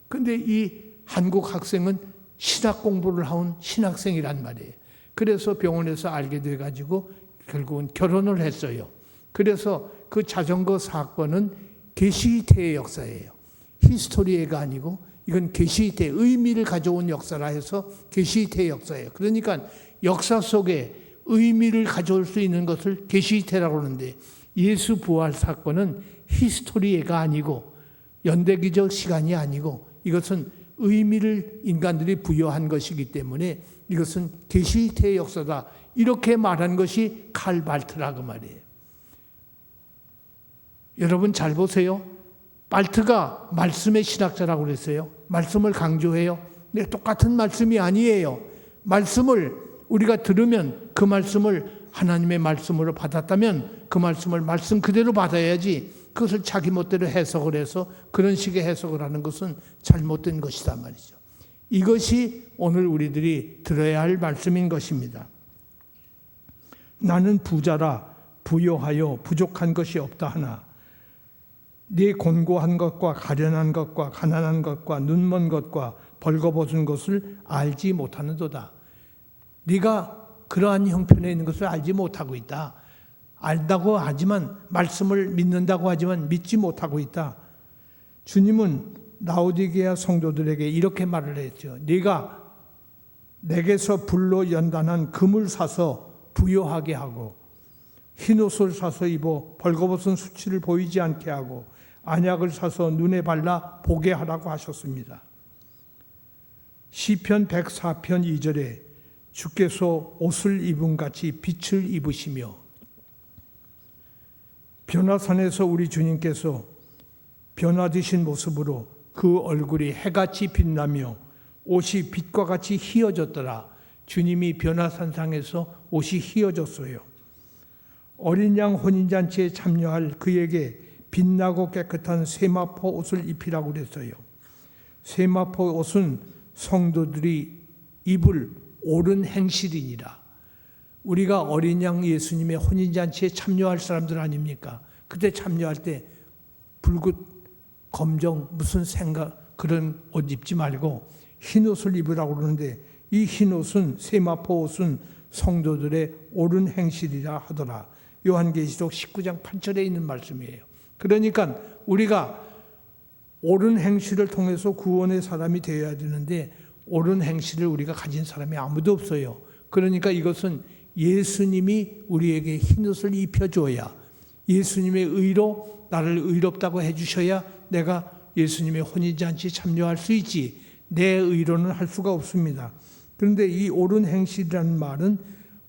근데 이 한국 학생은 신학 공부를 해온 신학생이란 말이에요. 그래서 병원에서 알게 돼가지고 결국은 결혼을 했어요. 그래서 그 자전거 사건은 게시테의 역사예요. 히스토리에가 아니고 이건 게시테, 의미를 가져온 역사라 해서 게시테의 역사예요. 그러니까 역사 속에 의미를 가져올 수 있는 것을 게시테라고 하는데 예수 부활 사건은 히스토리에가 아니고 연대기적 시간이 아니고 이것은 의미를 인간들이 부여한 것이기 때문에 이것은 게시테의 역사다. 이렇게 말한 것이 칼 발트라고 말이에요. 여러분 잘 보세요. 발트가 말씀의 신학자라고 그랬어요. 말씀을 강조해요. 근데 똑같은 말씀이 아니에요. 말씀을 우리가 들으면 그 말씀을 하나님의 말씀으로 받았다면 그 말씀을 말씀 그대로 받아야지 그것을 자기 멋대로 해석을 해서 그런 식의 해석을 하는 것은 잘못된 것이다 말이죠. 이것이 오늘 우리들이 들어야 할 말씀인 것입니다. 나는 부자라 부요하여 부족한 것이 없다 하나 네 곤고한 것과 가련한 것과 가난한 것과 눈먼 것과 벌거벗은 것을 알지 못하는도다. 네가 그러한 형편에 있는 것을 알지 못하고 있다. 알다고 하지만 말씀을 믿는다고 하지만 믿지 못하고 있다. 주님은 라오디게아 성도들에게 이렇게 말을 했죠. 네가 내게서 불로 연단한 금을 사서 부요하게 하고 흰옷을 사서 입어 벌거벗은 수치를 보이지 않게 하고 안약을 사서 눈에 발라 보게 하라고 하셨습니다. 시편 104편 2절에 주께서 옷을 입은 같이 빛을 입으시며, 변화산에서 우리 주님께서 변화되신 모습으로 그 얼굴이 해같이 빛나며 옷이 빛과 같이 희어졌더라. 주님이 변화산상에서 옷이 희어졌어요. 어린 양 혼인잔치에 참여할 그에게 빛나고 깨끗한 세마포 옷을 입히라고 그랬어요. 세마포 옷은 성도들이 입을 옳은 행실이니라. 우리가 어린 양 예수님의 혼인잔치에 참여할 사람들 아닙니까? 그때 참여할 때 붉은 검정 무슨 생각 그런 옷 입지 말고 흰 옷을 입으라고 그러는데, 이 흰 옷은, 세마포 옷은 성도들의 옳은 행실이라 하더라. 요한계시록 19장 8절에 있는 말씀이에요. 그러니까 우리가 옳은 행실을 통해서 구원의 사람이 되어야 되는데 옳은 행실을 우리가 가진 사람이 아무도 없어요. 그러니까 이것은 예수님이 우리에게 흰옷을 입혀줘야, 예수님의 의로 나를 의롭다고 해주셔야 내가 예수님의 혼인잔치에 참여할 수 있지, 내 의로는 할 수가 없습니다. 그런데 이 옳은 행실이라는 말은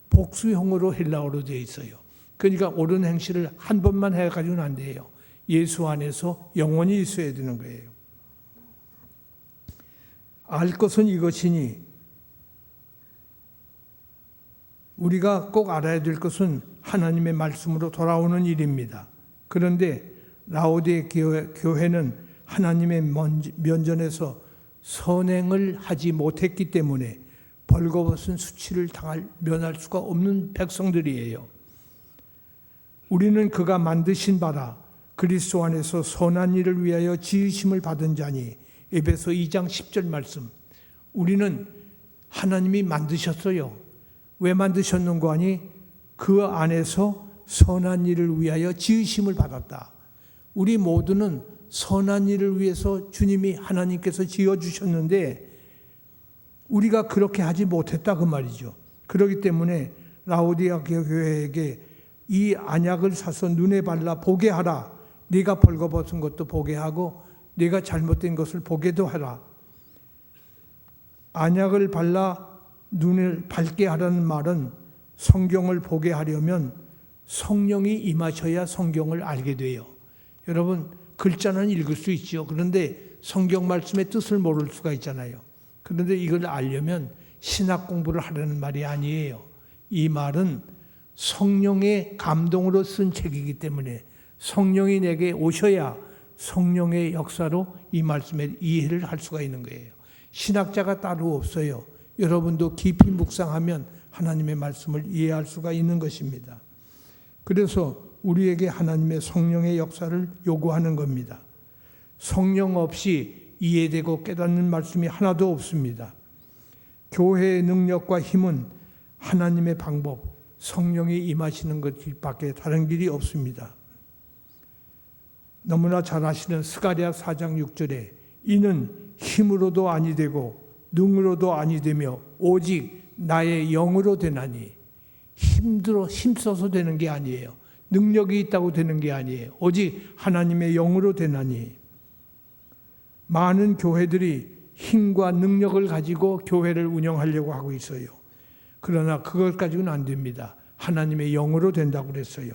복수형으로 헬라어로 되어 있어요. 그러니까 옳은 행실을 한 번만 해가지고는 안 돼요. 예수 안에서 영원히 있어야 되는 거예요. 알 것은 이것이니, 우리가 꼭 알아야 될 것은 하나님의 말씀으로 돌아오는 일입니다. 그런데 라오디게 교회는 하나님의 면전에서 선행을 하지 못했기 때문에 벌거벗은 수치를 면할 수가 없는 백성들이에요. 우리는 그가 만드신 바라 그리스도 안에서 선한 일을 위하여 지으심을 받은 자니, 에베소 2장 10절 말씀. 우리는 하나님이 만드셨어요. 왜 만드셨는가 하니 그 안에서 선한 일을 위하여 지으심을 받았다. 우리 모두는 선한 일을 위해서 주님이 하나님께서 지어주셨는데 우리가 그렇게 하지 못했다 그 말이죠. 그렇기 때문에 라오디아 교회에게 이 안약을 사서 눈에 발라 보게 하라. 네가 벌거벗은 것도 보게 하고 네가 잘못된 것을 보게도 하라. 안약을 발라 눈을 밝게 하라는 말은 성경을 보게 하려면 성령이 임하셔야 성경을 알게 돼요. 여러분, 글자는 읽을 수 있죠. 그런데 성경 말씀의 뜻을 모를 수가 있잖아요. 그런데 이걸 알려면 신학 공부를 하라는 말이 아니에요. 이 말은 성령의 감동으로 쓴 책이기 때문에 성령이 내게 오셔야 성령의 역사로 이 말씀의 이해를 할 수가 있는 거예요. 신학자가 따로 없어요. 여러분도 깊이 묵상하면 하나님의 말씀을 이해할 수가 있는 것입니다. 그래서 우리에게 하나님의 성령의 역사를 요구하는 겁니다. 성령 없이 이해되고 깨닫는 말씀이 하나도 없습니다. 교회의 능력과 힘은 하나님의 방법, 성령이 임하시는 것밖에 다른 길이 없습니다. 너무나 잘 아시는 스가랴 4장 6절에 이는 힘으로도 아니 되고 능으로도 아니 되며 오직 나의 영으로 되나니. 힘써서 되는 게 아니에요. 능력이 있다고 되는 게 아니에요. 오직 하나님의 영으로 되나니. 많은 교회들이 힘과 능력을 가지고 교회를 운영하려고 하고 있어요. 그러나 그것 가지고는 안 됩니다. 하나님의 영으로 된다고 그랬어요.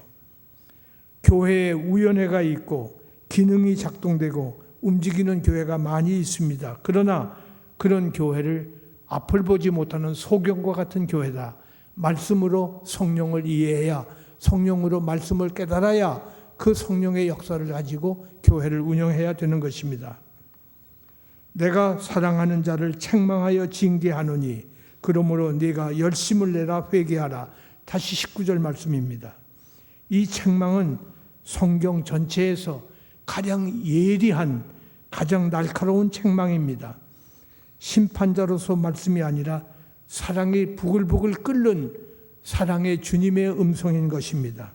교회에 위원회가 있고 기능이 작동되고 움직이는 교회가 많이 있습니다. 그러나 그런 교회를 앞을 보지 못하는 소경과 같은 교회다. 말씀으로 성령을 이해해야, 성령으로 말씀을 깨달아야 그 성령의 역사를 가지고 교회를 운영해야 되는 것입니다. 내가 사랑하는 자를 책망하여 징계하노니 그러므로 네가 열심을 내라 회개하라. 다시 19절 말씀입니다. 이 책망은 성경 전체에서 가장 예리한, 가장 날카로운 책망입니다. 심판자로서 말씀이 아니라 사랑이 부글부글 끓는 사랑의 주님의 음성인 것입니다.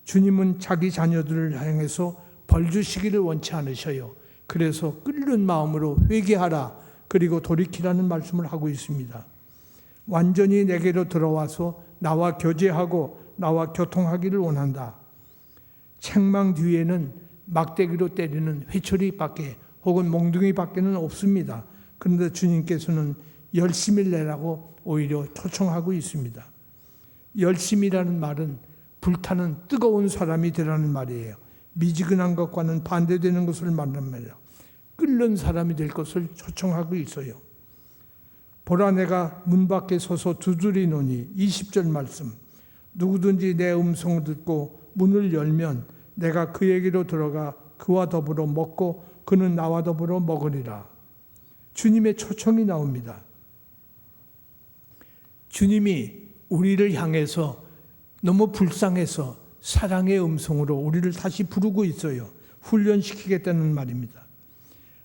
주님은 자기 자녀들을 향해서 벌 주시기를 원치 않으셔요. 그래서 끓는 마음으로 회개하라, 그리고 돌이키라는 말씀을 하고 있습니다. 완전히 내게로 들어와서 나와 교제하고 나와 교통하기를 원한다. 책망 뒤에는 막대기로 때리는 회초리밖에 혹은 몽둥이밖에는 없습니다. 그런데 주님께서는 열심히 내라고 오히려 초청하고 있습니다. 열심이라는 말은 불타는 뜨거운 사람이 되라는 말이에요. 미지근한 것과는 반대되는 것을 말합니다. 끓는 사람이 될 것을 초청하고 있어요. 보라, 내가 문 밖에 서서 두드리노니, 20절 말씀. 누구든지 내 음성을 듣고 문을 열면 내가 그에게로 들어가 그와 더불어 먹고 그는 나와 더불어 먹으리라. 주님의 초청이 나옵니다. 주님이 우리를 향해서 너무 불쌍해서 사랑의 음성으로 우리를 다시 부르고 있어요. 훈련시키겠다는 말입니다.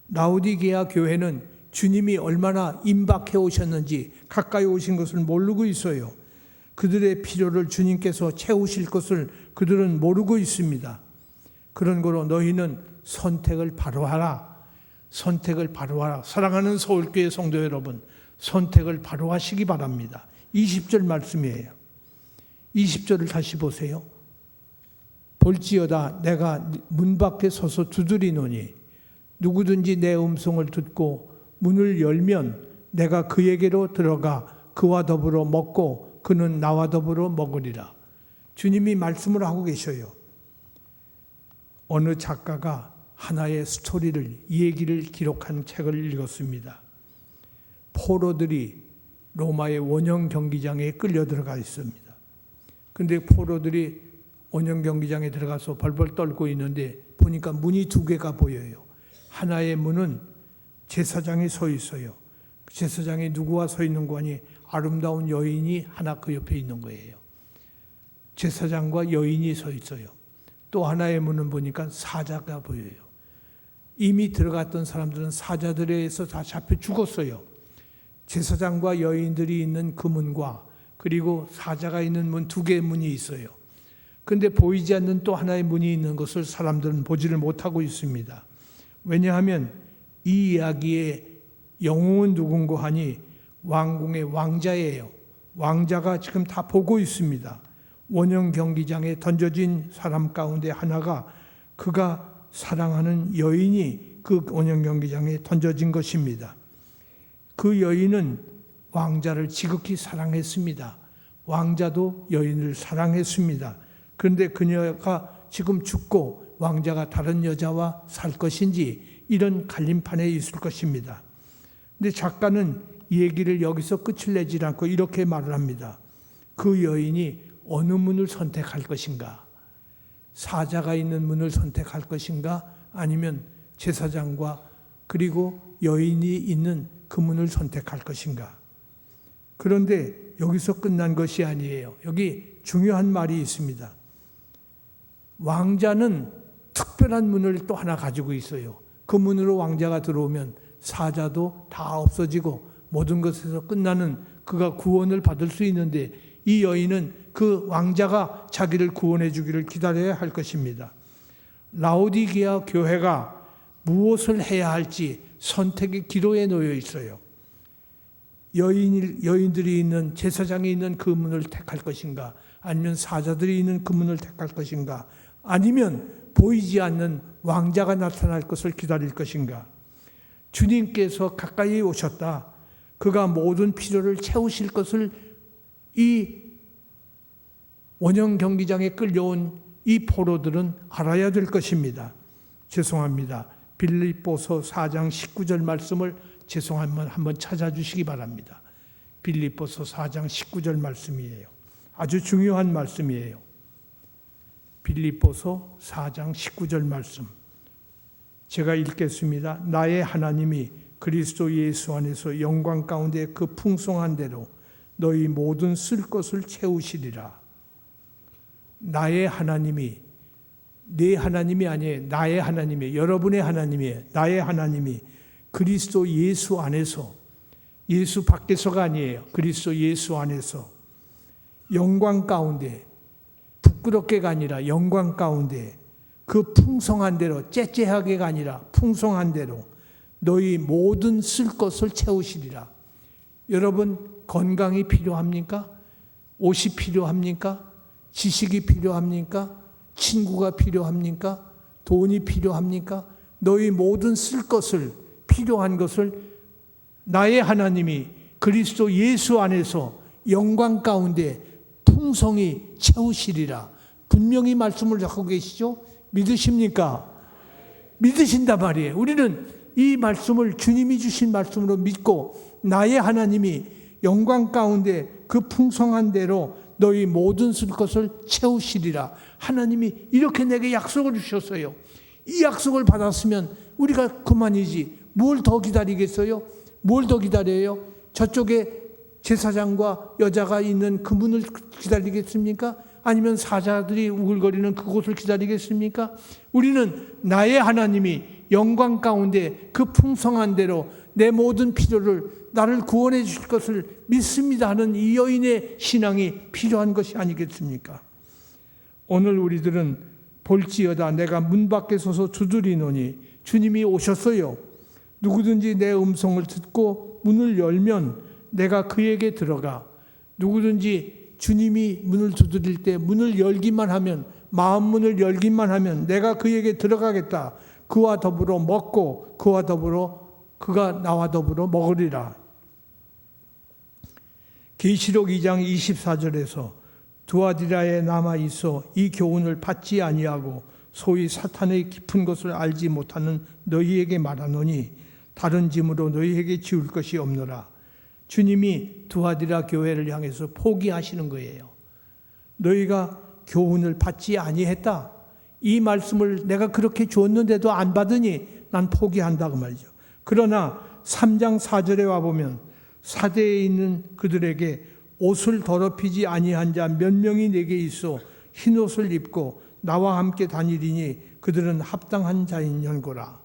라오디게아 교회는 주님이 얼마나 임박해 오셨는지 가까이 오신 것을 모르고 있어요. 그들의 필요를 주님께서 채우실 것을 그들은 모르고 있습니다. 그런 거로 너희는 선택을 바로 하라. 선택을 바로 하라. 사랑하는 서울교회 성도 여러분, 선택을 바로 하시기 바랍니다. 20절 말씀이에요. 20절을 다시 보세요. 볼지어다 내가 문 밖에 서서 두드리노니 누구든지 내 음성을 듣고 문을 열면 내가 그에게로 들어가 그와 더불어 먹고 그는 나와 더불어 먹으리라. 주님이 말씀을 하고 계셔요. 어느 작가가 하나의 스토리를, 얘기를 기록한 책을 읽었습니다. 포로들이 로마의 원형 경기장에 끌려 들어가 있습니다. 그런데 포로들이 원형 경기장에 들어가서 벌벌 떨고 있는데 보니까 문이 두 개가 보여요. 하나의 문은 제사장이 서 있어요. 제사장이 누구와 서 있는 거니 아름다운 여인이 하나 그 옆에 있는 거예요. 제사장과 여인이 서 있어요. 또 하나의 문은 보니까 사자가 보여요. 이미 들어갔던 사람들은 사자들에 의해서 다 잡혀 죽었어요. 제사장과 여인들이 있는 그 문과 그리고 사자가 있는 문, 두 개의 문이 있어요. 그런데 보이지 않는 또 하나의 문이 있는 것을 사람들은 보지를 못하고 있습니다. 왜냐하면 이 이야기의 영웅은 누군고 하니 왕궁의 왕자예요. 왕자가 지금 다 보고 있습니다. 원형 경기장에 던져진 사람 가운데 하나가 그가 사랑하는 여인이 그 원형 경기장에 던져진 것입니다. 그 여인은 왕자를 지극히 사랑했습니다. 왕자도 여인을 사랑했습니다. 그런데 그녀가 지금 죽고 왕자가 다른 여자와 살 것인지 이런 갈림판에 있을 것입니다. 근데 작가는 이 얘기를 여기서 끝을 내지 않고 이렇게 말을 합니다. 그 여인이 어느 문을 선택할 것인가? 사자가 있는 문을 선택할 것인가? 아니면 제사장과 그리고 여인이 있는 그 문을 선택할 것인가? 그런데 여기서 끝난 것이 아니에요. 여기 중요한 말이 있습니다. 왕자는 특별한 문을 또 하나 가지고 있어요. 그 문으로 왕자가 들어오면 사자도 다 없어지고 모든 것에서 끝나는 그가 구원을 받을 수 있는데 이 여인은 그 왕자가 자기를 구원해 주기를 기다려야 할 것입니다. 라오디게아 교회가 무엇을 해야 할지 선택의 기로에 놓여 있어요. 여인들이 있는 제사장이 있는 그 문을 택할 것인가? 아니면 사자들이 있는 그 문을 택할 것인가? 아니면 보이지 않는 왕자가 나타날 것을 기다릴 것인가? 주님께서 가까이 오셨다. 그가 모든 필요를 채우실 것을 이 원형 경기장에 끌려온 이 포로들은 알아야 될 것입니다. 죄송합니다. 빌립보서 4장 19절 말씀을 죄송하면 한번 찾아주시기 바랍니다. 빌립보서 4장 19절 말씀이에요. 아주 중요한 말씀이에요. 빌립보서 4장 19절 말씀. 제가 읽겠습니다. 나의 하나님이 그리스도 예수 안에서 영광 가운데 그 풍성한 대로 너희 모든 쓸 것을 채우시리라. 나의 하나님이, 내 하나님이 아니에요. 나의 하나님이에요. 여러분의 하나님이에요. 나의 하나님이 그리스도 예수 안에서, 예수 밖에서가 아니에요. 그리스도 예수 안에서 영광 가운데, 부끄럽게가 아니라 영광 가운데 그 풍성한 대로, 째째하게가 아니라 풍성한 대로 너희 모든 쓸 것을 채우시리라. 여러분 건강이 필요합니까? 옷이 필요합니까? 지식이 필요합니까? 친구가 필요합니까? 돈이 필요합니까? 너희 모든 쓸 것을, 필요한 것을 나의 하나님이 그리스도 예수 안에서 영광 가운데 풍성히 채우시리라. 분명히 말씀을 하고 계시죠? 믿으십니까? 믿으신단 말이에요. 우리는 이 말씀을 주님이 주신 말씀으로 믿고 나의 하나님이 영광 가운데 그 풍성한 대로 너희 모든 쓸 것을 채우시리라. 하나님이 이렇게 내게 약속을 주셨어요. 이 약속을 받았으면 우리가 그만이지 뭘 더 기다리겠어요? 뭘 더 기다려요? 저쪽에 제사장과 여자가 있는 그 문을 기다리겠습니까? 아니면 사자들이 우글거리는 그곳을 기다리겠습니까? 우리는 나의 하나님이 영광 가운데 그 풍성한 대로 내 모든 필요를 나를 구원해 주실 것을 믿습니다 하는 이 여인의 신앙이 필요한 것이 아니겠습니까? 오늘 우리들은 볼지어다 내가 문 밖에 서서 두드리노니 주님이 오셨어요. 누구든지 내 음성을 듣고 문을 열면 내가 그에게 들어가. 누구든지 주님이 문을 두드릴 때 문을 열기만 하면, 마음 문을 열기만 하면 내가 그에게 들어가겠다. 그와 더불어 먹고 그가 나와 더불어 먹으리라. 계시록 2장 24절에서 두아디라에 남아 있어 이 교훈을 받지 아니하고 소위 사탄의 깊은 것을 알지 못하는 너희에게 말하노니 다른 짐으로 너희에게 지울 것이 없노라. 주님이 두아디라 교회를 향해서 포기하시는 거예요. 너희가 교훈을 받지 아니했다. 이 말씀을 내가 그렇게 줬는데도 안 받으니 난 포기한다 그 말이죠. 그러나 3장 4절에 와보면 사대에 있는 그들에게 옷을 더럽히지 아니한 자 몇 명이 내게 있어 흰 옷을 입고 나와 함께 다니리니 그들은 합당한 자인 연고라.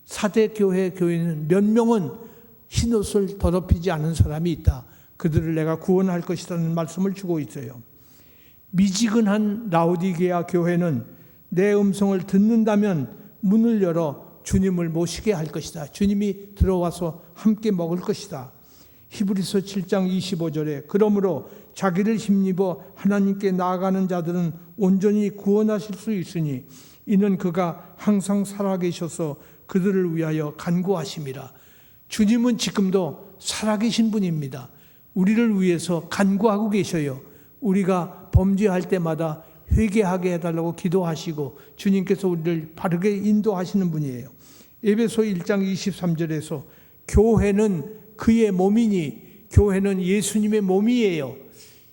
사대 교회는 몇 명은 흰 옷을 더럽히지 않은 사람이 있다. 그들을 내가 구원할 것이라는 말씀을 주고 있어요. 미지근한 라오디게아 교회는 내 음성을 듣는다면 문을 열어 주님을 모시게 할 것이다. 주님이 들어와서 함께 먹을 것이다. 히브리서 7장 25절에 그러므로 자기를 힘입어 하나님께 나아가는 자들은 온전히 구원하실 수 있으니 이는 그가 항상 살아계셔서 그들을 위하여 간구하심이라. 주님은 지금도 살아계신 분입니다. 우리를 위해서 간구하고 계셔요. 우리가 범죄할 때마다 회개하게 해달라고 기도하시고 주님께서 우리를 바르게 인도하시는 분이에요. 에베소 1장 23절에서 교회는 그의 몸이니, 교회는 예수님의 몸이에요.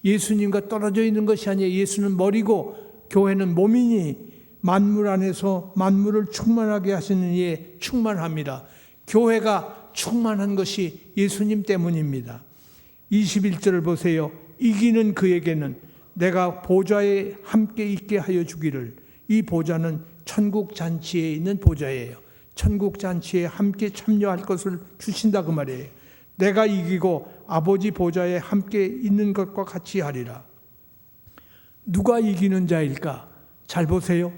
예수님과 떨어져 있는 것이 아니에요. 예수는 머리고 교회는 몸이니 만물 안에서 만물을 충만하게 하시는 이에 충만합니다. 교회가 충만한 것이 예수님 때문입니다. 21절을 보세요. 이기는 그에게는 내가 보좌에 함께 있게 하여 주기를. 이 보좌는 천국 잔치에 있는 보좌예요. 천국 잔치에 함께 참여할 것을 주신다 그 말이에요. 내가 이기고 아버지 보좌에 함께 있는 것과 같이 하리라. 누가 이기는 자일까? 잘 보세요.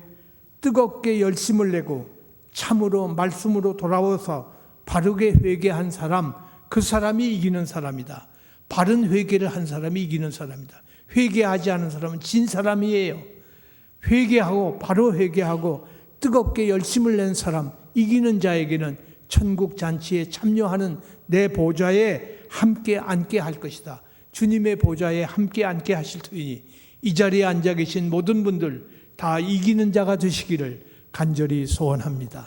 뜨겁게 열심을 내고 참으로 말씀으로 돌아와서 바르게 회개한 사람, 그 사람이 이기는 사람이다. 바른 회개를 한 사람이 이기는 사람이다. 회개하지 않은 사람은 진 사람이에요. 회개하고 바로 회개하고 뜨겁게 열심을 낸 사람, 이기는 자에게는 천국 잔치에 참여하는 내 보좌에 함께 앉게 할 것이다. 주님의 보좌에 함께 앉게 하실 터이니 이 자리에 앉아 계신 모든 분들 다 이기는 자가 되시기를 간절히 소원합니다.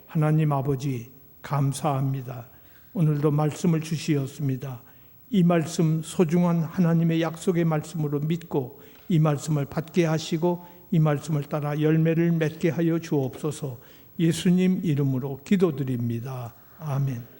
하나님 아버지 감사합니다. 오늘도 말씀을 주시었습니다. 이 말씀 소중한 하나님의 약속의 말씀으로 믿고 이 말씀을 받게 하시고 이 말씀을 따라 열매를 맺게 하여 주옵소서. 예수님 이름으로 기도드립니다. 아멘.